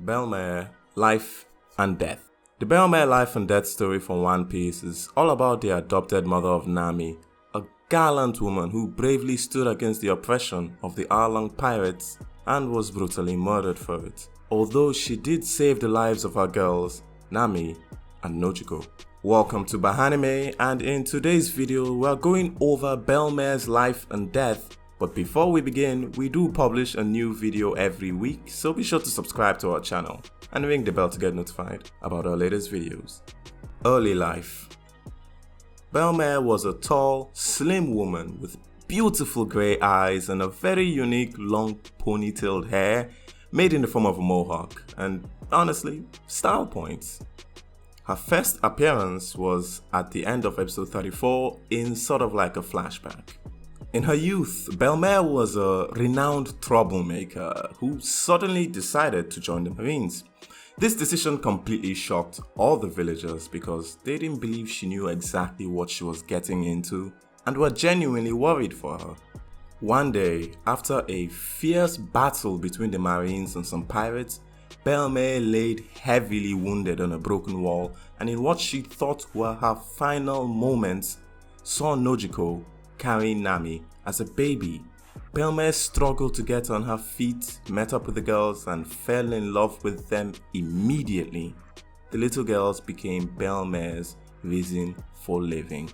Bellmere, Life and Death. The Bellmere life and death story from One Piece is all about the adopted mother of Nami, a gallant woman who bravely stood against the oppression of the Arlong Pirates and was brutally murdered for it. Although she did save the lives of her girls, Nami and Nojiko. Welcome to Bahanime, and in today's video we are going over Bellmere's life and death. But before we begin, we do publish a new video every week, so be sure to subscribe to our channel and ring the bell to get notified about our latest videos. Early life. Bellmere was a tall, slim woman with beautiful grey eyes and a very unique long ponytailed hair made in the form of a mohawk, and honestly, style points. Her first appearance was at the end of episode 34 in sort of like a flashback. In her youth, Bellmere was a renowned troublemaker who suddenly decided to join the Marines. This decision completely shocked all the villagers because they didn't believe she knew exactly what she was getting into and were genuinely worried for her. One day, after a fierce battle between the Marines and some pirates, Bellmere laid heavily wounded on a broken wall and in what she thought were her final moments, saw Nojiko carrying Nami as a baby. Bellmere struggled to get on her feet, met up with the girls and fell in love with them immediately. The little girls became Bellmere's reason for living.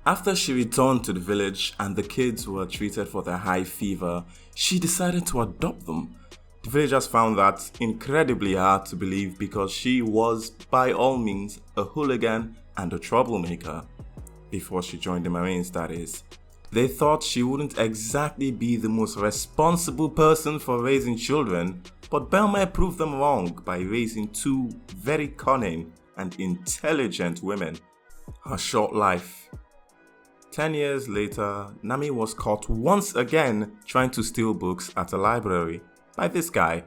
After she returned to the village and the kids were treated for their high fever, she decided to adopt them. The villagers found that incredibly hard to believe because she was, by all means, a hooligan and a troublemaker. Before she joined the Marines, that is. They thought she wouldn't exactly be the most responsible person for raising children, but Bellmere proved them wrong by raising two very cunning and intelligent women. Her short life. 10 years later, Nami was caught once again trying to steal books at a library by this guy.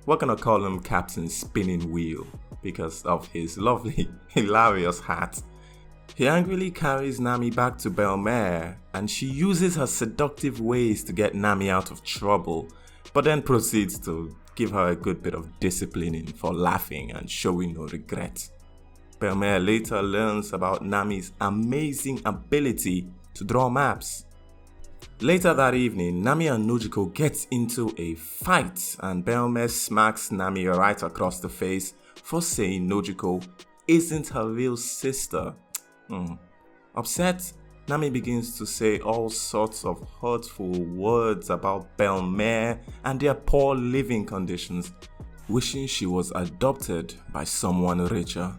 We're gonna call him Captain Spinning Wheel because of his lovely, hilarious hat. He angrily carries Nami back to Bellmere and she uses her seductive ways to get Nami out of trouble, but then proceeds to give her a good bit of disciplining for laughing and showing no regret. Bellmere later learns about Nami's amazing ability to draw maps. Later that evening, Nami and Nojiko get into a fight and Bellmere smacks Nami right across the face for saying Nojiko isn't her real sister. Upset, Nami begins to say all sorts of hurtful words about Bellmere and their poor living conditions, wishing she was adopted by someone richer.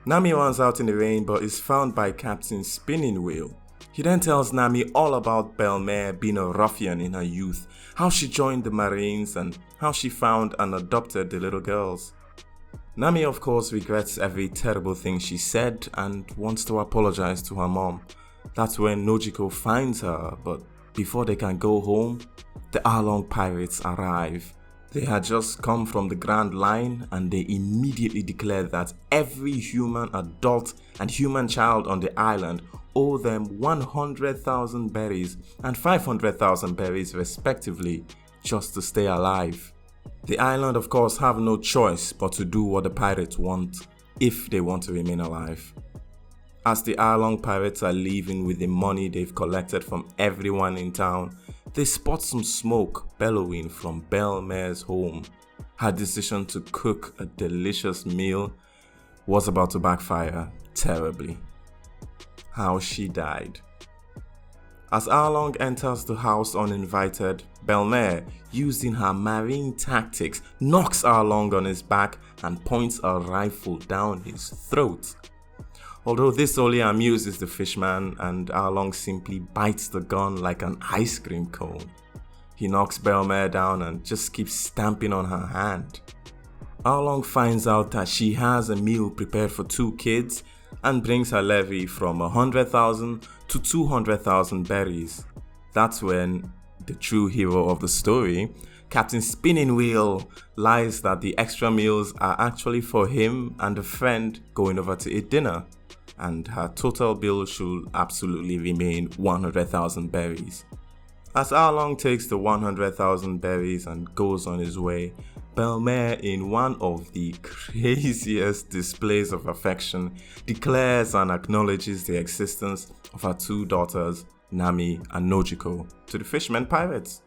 Nami runs out in the rain but is found by Captain Spinning Wheel. He then tells Nami all about Bellmere being a ruffian in her youth, how she joined the Marines and how she found and adopted the little girls. Nami of course regrets every terrible thing she said and wants to apologize to her mom. That's when Nojiko finds her, but before they can go home, the Arlong Pirates arrive. They had just come from the Grand Line and they immediately declared that every human adult and human child on the island owe them 100,000 berries and 500,000 berries respectively just to stay alive. The island of course have no choice but to do what the pirates want if they want to remain alive. As the Arlong Pirates are leaving with the money they've collected from everyone in town, they spot some smoke bellowing from Bellmere's home. Her decision to cook a delicious meal was about to backfire terribly. How she died. As Arlong enters the house uninvited, Bellmere, using her marine tactics, knocks Arlong on his back and points a rifle down his throat. Although this only amuses the fishman and Arlong simply bites the gun like an ice cream cone. He knocks Bellmere down and just keeps stamping on her hand. Arlong finds out that she has a meal prepared for two kids and brings her levy from 100,000 to 200,000 berries. That's when the true hero of the story, Captain Spinning Wheel, lies that the extra meals are actually for him and a friend going over to eat dinner, and her total bill should absolutely remain 100,000 berries. As Arlong takes the 100,000 berries and goes on his way, Bellmere, in one of the craziest displays of affection, declares and acknowledges the existence of her two daughters, Nami and Nojiko, to the fishermen pirates.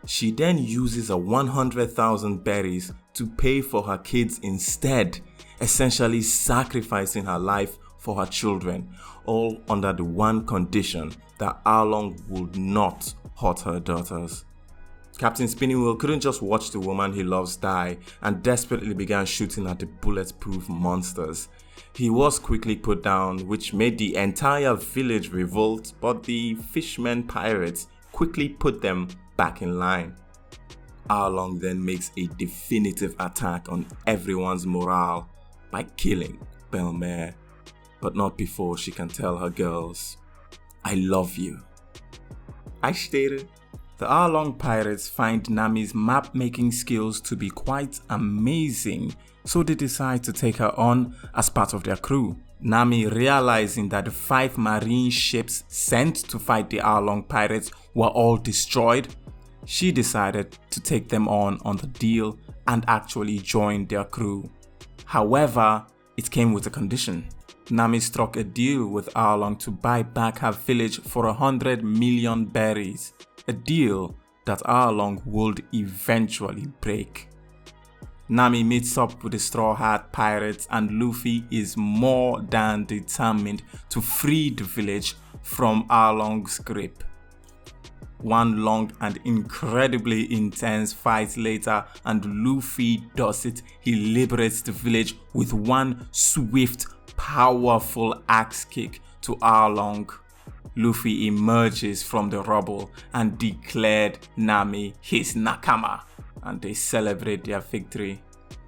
She then uses her 100,000 berries to pay for her kids instead, essentially sacrificing her life for her children, all under the one condition that Arlong would not hurt her daughters. Captain Spinning Wheel couldn't just watch the woman he loves die and desperately began shooting at the bulletproof monsters. He was quickly put down, which made the entire village revolt, but the fishermen pirates quickly put them back in line. Arlong then makes a definitive attack on everyone's morale by killing Bellmere, but not before she can tell her girls, "I love you." I stated, the Arlong Pirates find Nami's map-making skills to be quite amazing, so they decide to take her on as part of their crew. Nami, realizing that the 5 marine ships sent to fight the Arlong Pirates were all destroyed, she decided to take them on the deal and actually join their crew. However, it came with a condition. Nami struck a deal with Arlong to buy back her village for 100 million berries, a deal that Arlong would eventually break. Nami meets up with the Straw Hat Pirates and Luffy is more than determined to free the village from Arlong's grip. One long and incredibly intense fight later, and Luffy does it. He liberates the village with one swift, powerful axe kick to Arlong. Luffy emerges from the rubble and declared Nami his nakama, and they celebrate their victory.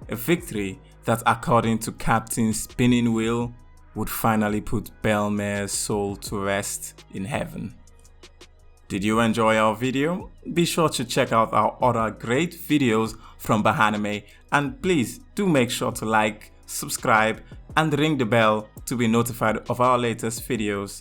A victory that, according to Captain Spinning Wheel, would finally put Bellmere's soul to rest in heaven. Did you enjoy our video? Be sure to check out our other great videos from Bahanime, and please do make sure to like, subscribe and ring the bell to be notified of our latest videos.